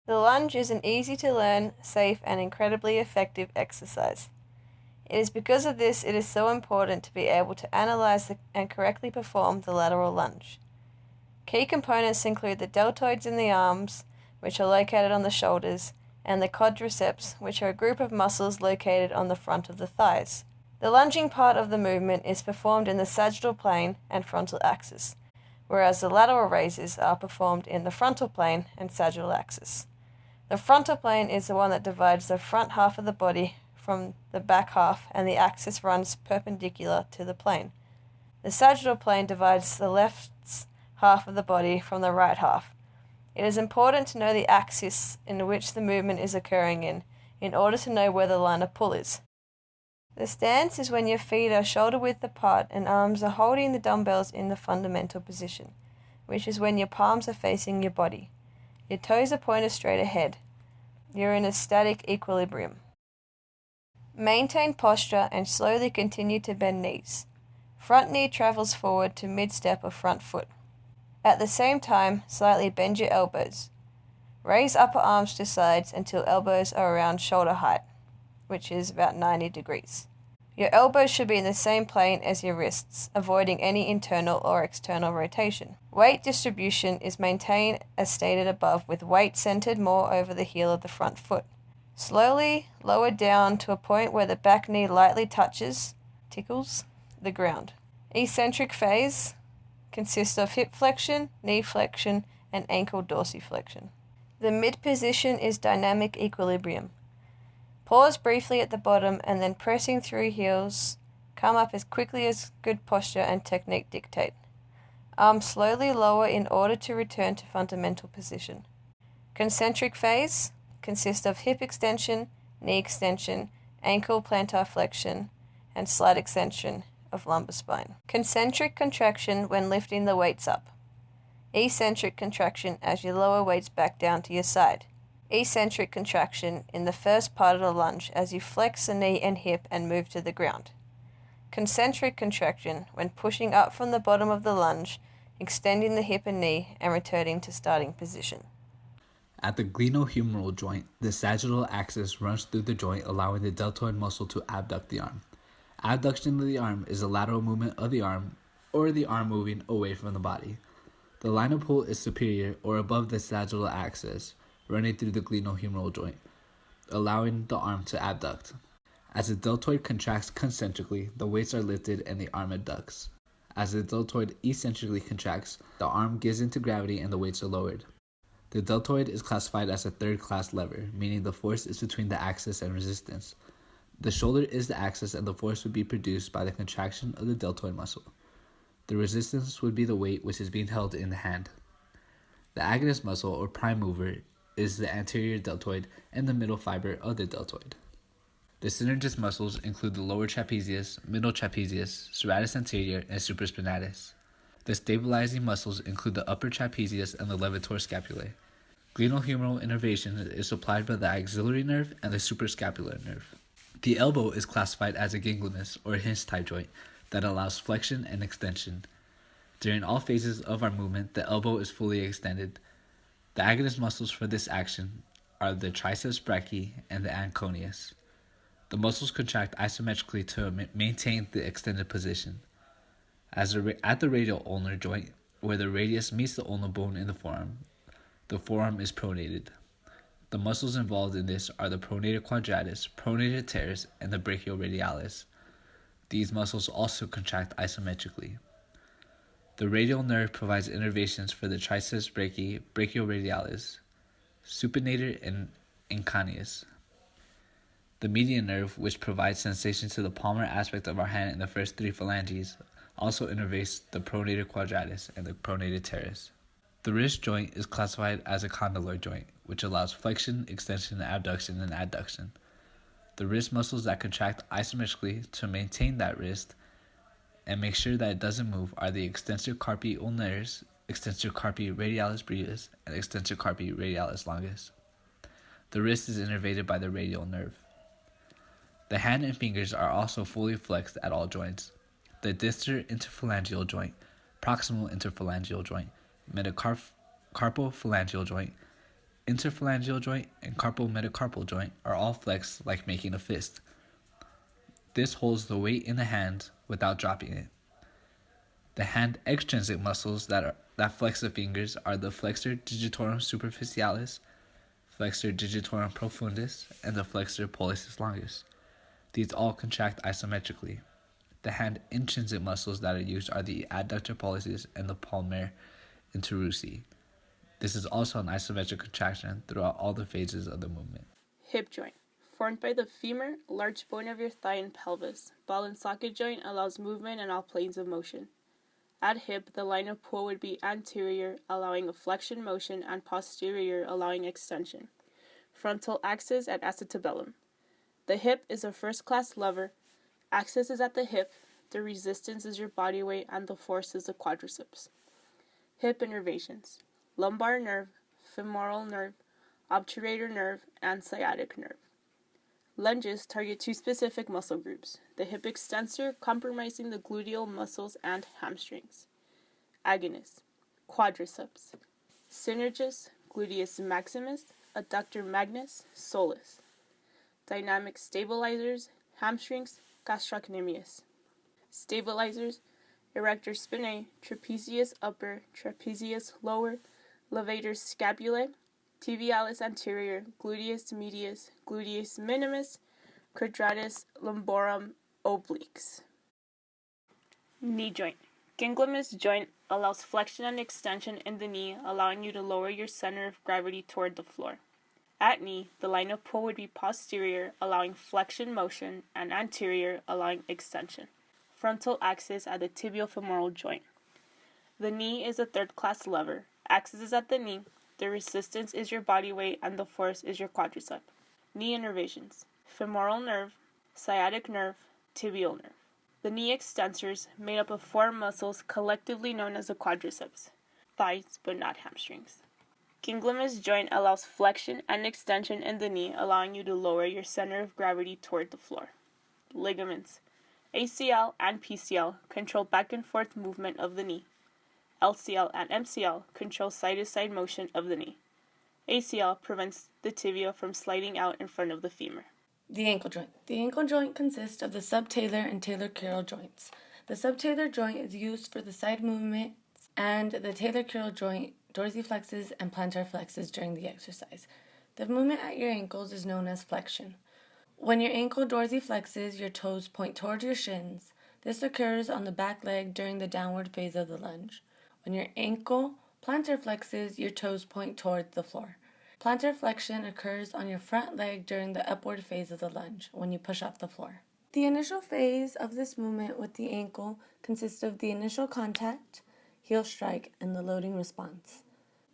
The lunge is an easy to learn, safe, and incredibly effective exercise. It is because of this it is so important to be able to analyze and correctly perform the lateral lunge. Key components include the deltoids in the arms, which are located on the shoulders, and the quadriceps, which are a group of muscles located on the front of the thighs. The lunging part of the movement is performed in the sagittal plane and frontal axis, whereas the lateral raises are performed in the frontal plane and sagittal axis. The frontal plane is the one that divides the front half of the body from the back half, and the axis runs perpendicular to the plane. The sagittal plane divides the left half of the body from the right half. It is important to know the axis in which the movement is occurring in order to know where the line of pull is. The stance is when your feet are shoulder width apart and arms are holding the dumbbells in the fundamental position, which is when your palms are facing your body. Your toes are pointed straight ahead. You're in a static equilibrium. Maintain posture and slowly continue to bend knees. Front knee travels forward to mid-step of front foot. At the same time, slightly bend your elbows. Raise upper arms to sides until elbows are around shoulder height, which is about 90 degrees. Your elbows should be in the same plane as your wrists, avoiding any internal or external rotation. Weight distribution is maintained as stated above, with weight centered more over the heel of the front foot. Slowly lower down to a point where the back knee lightly tickles, the ground. Eccentric phase consists of hip flexion, knee flexion, and ankle dorsiflexion. The mid position is dynamic equilibrium. Pause briefly at the bottom and then pressing through heels, come up as quickly as good posture and technique dictate. Arms slowly lower in order to return to fundamental position. Concentric phase consists of hip extension, knee extension, ankle plantar flexion, and slight extension of lumbar spine. Concentric contraction when lifting the weights up. Eccentric contraction as you lower weights back down to your side. Eccentric contraction in the first part of the lunge as you flex the knee and hip and move to the ground. Concentric contraction when pushing up from the bottom of the lunge, extending the hip and knee, and returning to starting position. At the glenohumeral joint, the sagittal axis runs through the joint, allowing the deltoid muscle to abduct the arm. Abduction of the arm is a lateral movement of the arm, or the arm moving away from the body. The line of pull is superior or above the sagittal axis, running through the glenohumeral joint, allowing the arm to abduct. As the deltoid contracts concentrically, the weights are lifted and the arm abducts. As the deltoid eccentrically contracts, the arm gives into gravity and the weights are lowered. The deltoid is classified as a third-class lever, meaning the force is between the axis and resistance. The shoulder is the axis and the force would be produced by the contraction of the deltoid muscle. The resistance would be the weight which is being held in the hand. The agonist muscle, or prime mover, is the anterior deltoid and the middle fiber of the deltoid. The synergist muscles include the lower trapezius, middle trapezius, serratus anterior, and supraspinatus. The stabilizing muscles include the upper trapezius and the levator scapulae. Glenohumeral innervation is supplied by the axillary nerve and the suprascapular nerve. The elbow is classified as a ganglinous or hinge-type joint that allows flexion and extension. During all phases of our movement, the elbow is fully extended. The agonist muscles for this action are the triceps brachii and the anconeus. The muscles contract isometrically to maintain the extended position. At the radial ulnar joint, where the radius meets the ulnar bone in the forearm is pronated. The muscles involved in this are the pronator quadratus, pronator teres, and the brachioradialis. These muscles also contract isometrically. The radial nerve provides innervations for the triceps brachii, brachioradialis, supinator, and anconeus. The median nerve, which provides sensation to the palmar aspect of our hand in the first three phalanges, also innervates the pronator quadratus and the pronator teres. The wrist joint is classified as a condyloid joint, which allows flexion, extension, abduction, and adduction. The wrist muscles that contract isometrically to maintain that wrist and make sure that it doesn't move are the extensor carpi ulnaris, extensor carpi radialis brevis, and extensor carpi radialis longus. The wrist is innervated by the radial nerve. The hand and fingers are also fully flexed at all joints. The distal interphalangeal joint, proximal interphalangeal joint, metacarpophalangeal joint, Interphalangeal joint and carpal metacarpal joint are all flexed like making a fist. This holds the weight in the hand without dropping it. The hand extrinsic muscles that flex the fingers are the flexor digitorum superficialis, flexor digitorum profundus, and the flexor pollicis longus. These all contract isometrically. The hand intrinsic muscles that are used are the adductor pollicis and the palmar interusi. This is also an isometric contraction throughout all the phases of the movement. Hip joint. Formed by the femur, large bone of your thigh and pelvis. Ball and socket joint allows movement in all planes of motion. At hip, the line of pull would be anterior, allowing a flexion motion, and posterior, allowing extension. Frontal axis at acetabellum. The hip is a first-class lever. Axis is at the hip. The resistance is your body weight, and the force is the quadriceps. Hip innervations. Lumbar nerve, femoral nerve, obturator nerve, and sciatic nerve. Lunges target two specific muscle groups, the hip extensor compromising the gluteal muscles and hamstrings. Agonist, quadriceps. Synergist, gluteus maximus, adductor magnus, soleus. Dynamic stabilizers, hamstrings, gastrocnemius. Stabilizers, erector spinae, trapezius upper, trapezius lower, levator scapulae, tibialis anterior, gluteus medius, gluteus minimus, quadratus lumborum obliques. Knee joint. Ginglimus joint allows flexion and extension in the knee, allowing you to lower your center of gravity toward the floor. At knee, the line of pull would be posterior, allowing flexion motion, and anterior, allowing extension. Frontal axis at the tibial-femoral joint. The knee is a third-class lever. Axis is at the knee. The resistance is your body weight, and the force is your quadricep. Knee innervations. Femoral nerve, sciatic nerve, tibial nerve. The knee extensors, made up of four muscles collectively known as the quadriceps. Thighs, but not hamstrings. Ginglimus joint allows flexion and extension in the knee, allowing you to lower your center of gravity toward the floor. Ligaments. ACL and PCL control back and forth movement of the knee. LCL and MCL control side-to-side motion of the knee. ACL prevents the tibia from sliding out in front of the femur. The ankle joint. The ankle joint consists of the subtalar and talar-crural joints. The subtalar joint is used for the side movements, and the talar-crural joint dorsiflexes and plantar flexes during the exercise. The movement at your ankles is known as flexion. When your ankle dorsiflexes, your toes point toward your shins. This occurs on the back leg during the downward phase of the lunge. When your ankle plantar flexes, your toes point toward the floor. Plantar flexion occurs on your front leg during the upward phase of the lunge, when you push off the floor. The initial phase of this movement with the ankle consists of the initial contact, heel strike, and the loading response.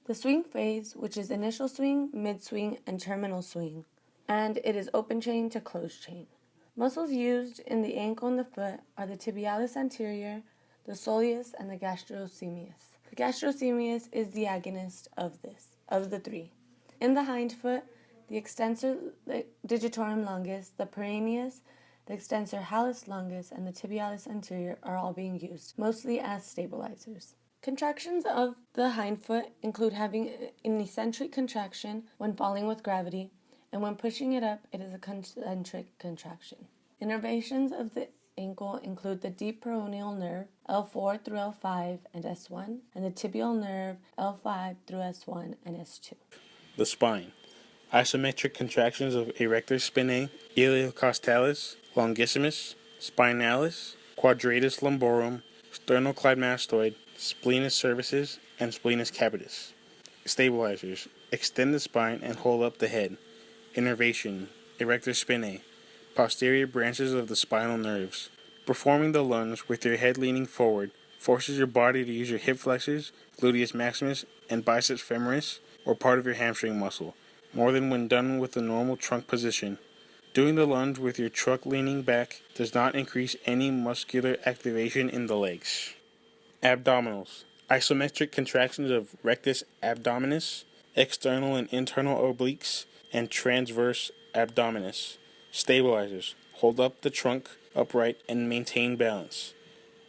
The swing phase, which is initial swing, mid-swing, and terminal swing, and it is open chain to closed chain. Muscles used in the ankle and the foot are the tibialis anterior, the soleus, and the gastrocnemius. The gastrocnemius is the agonist of the three. In the hind foot, the extensor digitorum longus, the peroneus, the extensor hallis longus, and the tibialis anterior are all being used, mostly as stabilizers. Contractions of the hind foot include having an eccentric contraction when falling with gravity, and when pushing it up, it is a concentric contraction. Innervations of the ankle include the deep peroneal nerve, L4 through L5 and S1, and the tibial nerve, L5 through S1 and S2. The spine. Isometric contractions of erector spinae, iliocostalis, longissimus, spinalis, quadratus lumborum, sternocleidomastoid, splenus cervicis, and splenus capitis. Stabilizers. Extend the spine and hold up the head. Innervation. Erector spinae. Posterior branches of the spinal nerves. Performing the lunge with your head leaning forward forces your body to use your hip flexors, gluteus maximus, and biceps femoris, or part of your hamstring muscle, more than when done with the normal trunk position. Doing the lunge with your trunk leaning back does not increase any muscular activation in the legs. Abdominals. Isometric contractions of rectus abdominis, external and internal obliques, and transverse abdominis. Stabilizers. Hold up the trunk upright and maintain balance.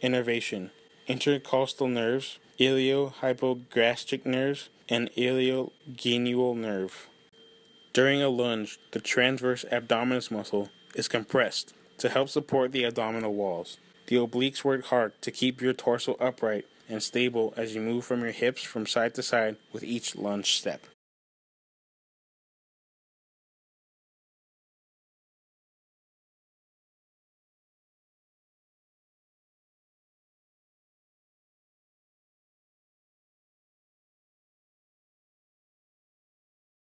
Innervation. Intercostal nerves, iliohypogastric nerves, and iliogenual nerve. During a lunge, the transverse abdominis muscle is compressed to help support the abdominal walls. The obliques work hard to keep your torso upright and stable as you move from your hips from side to side with each lunge step.